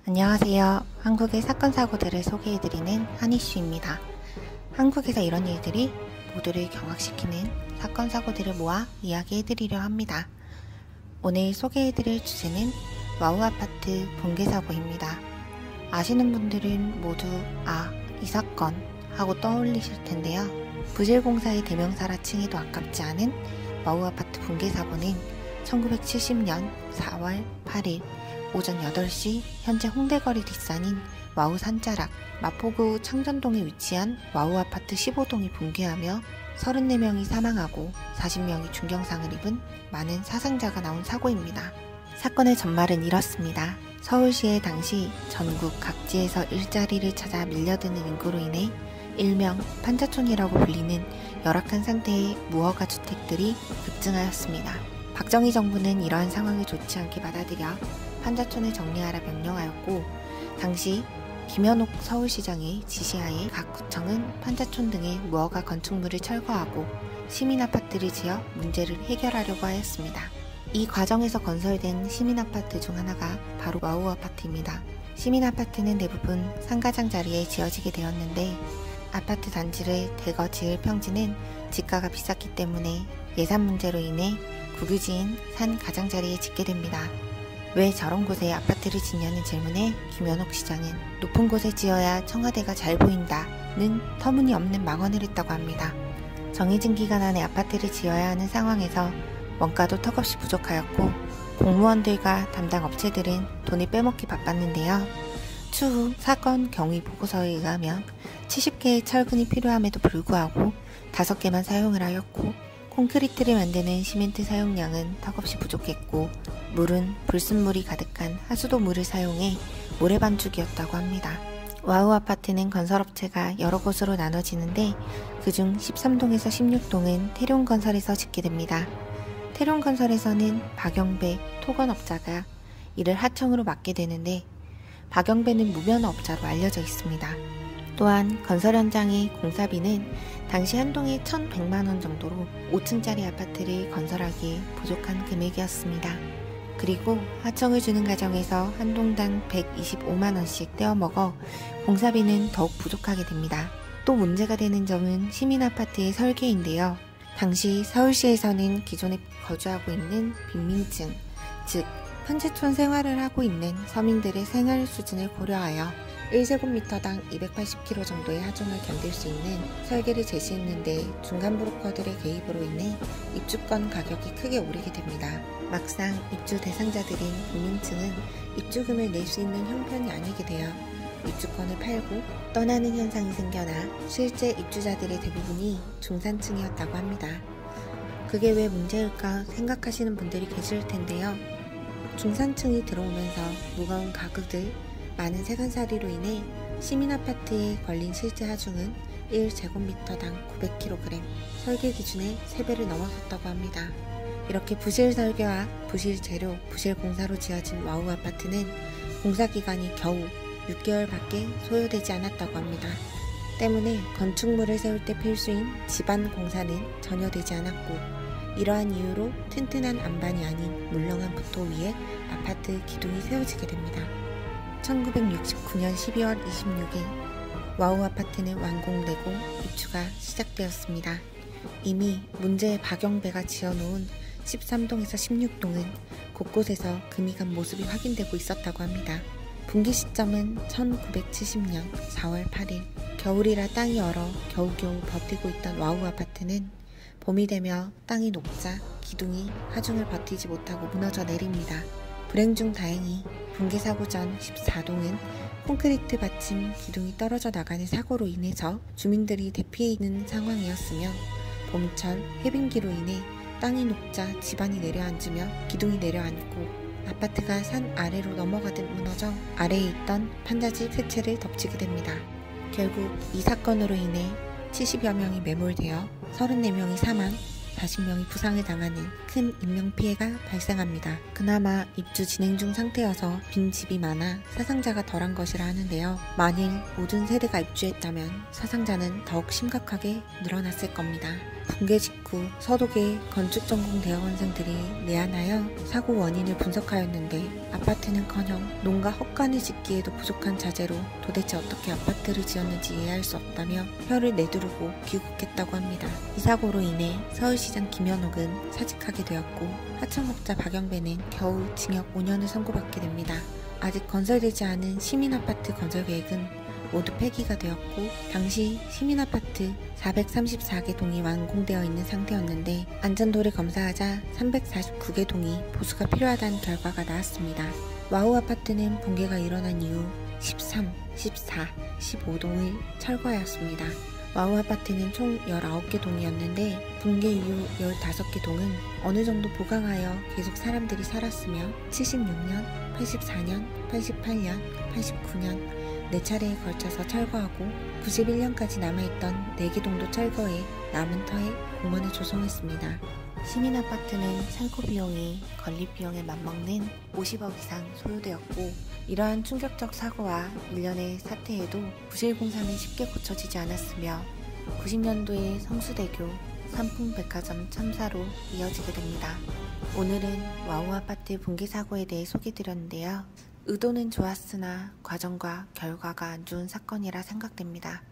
안녕하세요. 한국의 사건 사고들을 소개해드리는 한이슈입니다. 한국에서 이런 일들이 모두를 경악시키는 사건 사고들을 모아 이야기해드리려 합니다. 오늘 소개해드릴 주제는 와우 아파트 붕괴 사고입니다. 아시는 분들은 모두 이 사건 하고 떠올리실 텐데요. 부실공사의 대명사라 칭해도 아깝지 않은 와우 아파트 붕괴 사고는 1970년 4월 8일 오전 8시 현재 홍대거리 뒷산인 와우 산자락 마포구 창전동에 위치한 와우 아파트 15동이 붕괴하며 34명이 사망하고 40명이 중경상을 입은 많은 사상자가 나온 사고입니다. 사건의 전말은 이렇습니다. 서울시의 당시 전국 각지에서 일자리를 찾아 밀려드는 인구로 인해 일명 판자촌이라고 불리는 열악한 상태의 무허가 주택들이 급증하였습니다. 박정희 정부는 이러한 상황을 좋지 않게 받아들여 판자촌을 정리하라 명령하였고, 당시 김현옥 서울시장의 지시하에 각 구청은 판자촌 등의 무허가 건축물을 철거하고 시민아파트를 지어 문제를 해결하려고 하였습니다. 이 과정에서 건설된 시민아파트 중 하나가 바로 와우 아파트입니다. 시민아파트는 대부분 상가장 자리에 지어지게 되었는데, 아파트 단지를 대거 지을 평지는 지가가 비쌌기 때문에 예산 문제로 인해 국유지인 산 가장자리에 짓게 됩니다. 왜 저런 곳에 아파트를 짓냐는 질문에 김현옥 시장은 높은 곳에 지어야 청와대가 잘 보인다는 터무니없는 망언을 했다고 합니다. 정해진 기간 안에 아파트를 지어야 하는 상황에서 원가도 턱없이 부족하였고 공무원들과 담당 업체들은 돈을 빼먹기 바빴는데요. 추후 사건 경위 보고서에 의하면 70개의 철근이 필요함에도 불구하고 5개만 사용을 하였고, 콘크리트를 만드는 시멘트 사용량은 턱없이 부족했고, 물은 불순물이 가득한 하수도 물을 사용해 모래반죽이었다고 합니다. 와우 아파트는 건설업체가 여러 곳으로 나눠지는데 그중 13동에서 16동은 태룡건설에서 짓게 됩니다. 태룡건설에서는 박영배 토건업자가 이를 하청으로 맡게 되는데, 박영배는 무면허 업자로 알려져 있습니다. 또한 건설 현장의 공사비는 당시 한 동에 1,100만원 정도로 5층짜리 아파트를 건설하기에 부족한 금액이었습니다. 그리고 하청을 주는 과정에서 한 동당 125만원씩 떼어먹어 공사비는 더욱 부족하게 됩니다. 또 문제가 되는 점은 시민아파트의 설계인데요. 당시 서울시에서는 기존에 거주하고 있는 빈민층, 즉 판자촌 생활을 하고 있는 서민들의 생활 수준을 고려하여 1제곱미터당 280kg 정도의 하중을 견딜 수 있는 설계를 제시했는데, 중간 브로커들의 개입으로 인해 입주권 가격이 크게 오르게 됩니다. 막상 입주 대상자들인 빈민층은 입주금을 낼 수 있는 형편이 아니게 되어 입주권을 팔고 떠나는 현상이 생겨나 실제 입주자들의 대부분이 중산층이었다고 합니다. 그게 왜 문제일까 생각하시는 분들이 계실 텐데요. 중산층이 들어오면서 무거운 가구들, 많은 세간살이로 인해 시민아파트에 걸린 실제 하중은 1제곱미터당 900kg, 설계 기준의 3배를 넘어섰다고 합니다. 이렇게 부실 설계와 부실 재료, 부실 공사로 지어진 와우 아파트는 공사기간이 겨우 6개월밖에 소요되지 않았다고 합니다. 때문에 건축물을 세울 때 필수인 지반 공사는 전혀 되지 않았고, 이러한 이유로 튼튼한 안반이 아닌 물렁한 부토 위에 아파트 기둥이 세워지게 됩니다. 1969년 12월 26일 와우 아파트는 완공되고 입주가 시작되었습니다. 이미 문제의 박영배가 지어놓은 13동에서 16동은 곳곳에서 금이 간 모습이 확인되고 있었다고 합니다. 붕괴 시점은 1970년 4월 8일 겨울이라 땅이 얼어 겨우겨우 버티고 있던 와우 아파트는 봄이 되며 땅이 녹자 기둥이 하중을 버티지 못하고 무너져 내립니다. 불행 중 다행히 붕괴 사고 전 14동은 콘크리트 받침 기둥이 떨어져 나가는 사고로 인해서 주민들이 대피해 있는 상황이었으며, 봄철 해빙기로 인해 땅이 녹자 지반이 내려앉으며 기둥이 내려앉고 아파트가 산 아래로 넘어가듯 무너져 아래에 있던 판자집 세 채를 덮치게 됩니다. 결국 이 사건으로 인해 70여 명이 매몰되어 34명이 사망, 40명이 부상을 당하는 큰 인명피해가 발생합니다. 그나마 입주 진행 중 상태여서 빈 집이 많아 사상자가 덜한 것이라 하는데요. 만일 모든 세대가 입주했다면 사상자는 더욱 심각하게 늘어났을 겁니다. 붕괴 직후 서독의 건축전공 대학원생들이 내한하여 사고 원인을 분석하였는데 아파트는커녕 농가 헛간을 짓기에도 부족한 자재로 도대체 어떻게 아파트를 지었는지 이해할 수 없다며 혀를 내두르고 귀국했다고 합니다. 이 사고로 인해 서울시장 김현옥은 사직하게 되었고 하청업자 박영배는 겨우 징역 5년을 선고받게 됩니다. 아직 건설되지 않은 시민아파트 건설 계획은 모두 폐기가 되었고 당시 시민아파트 434개 동이 완공되어 있는 상태였는데 안전도를 검사하자 349개 동이 보수가 필요하다는 결과가 나왔습니다. 와우 아파트는 붕괴가 일어난 이후 13, 14, 15동을 철거하였습니다. 와우 아파트는 총 19개 동이었는데 붕괴 이후 15개 동은 어느 정도 보강하여 계속 사람들이 살았으며 76년, 84년, 88년, 89년 4차례에 걸쳐서 철거하고 91년까지 남아있던 4개 동도 철거해 남은 터에 공원을 조성했습니다. 시민아파트는 상고 비용이 건립 비용에 맞먹는 50억 이상 소요되었고 이러한 충격적 사고와 일련의 사태에도 부실공사는 쉽게 고쳐지지 않았으며 90년도에 성수대교 삼풍백화점 참사로 이어지게 됩니다. 오늘은 와우 아파트 붕괴 사고에 대해 소개드렸는데요. 의도는 좋았으나 과정과 결과가 안 좋은 사건이라 생각됩니다.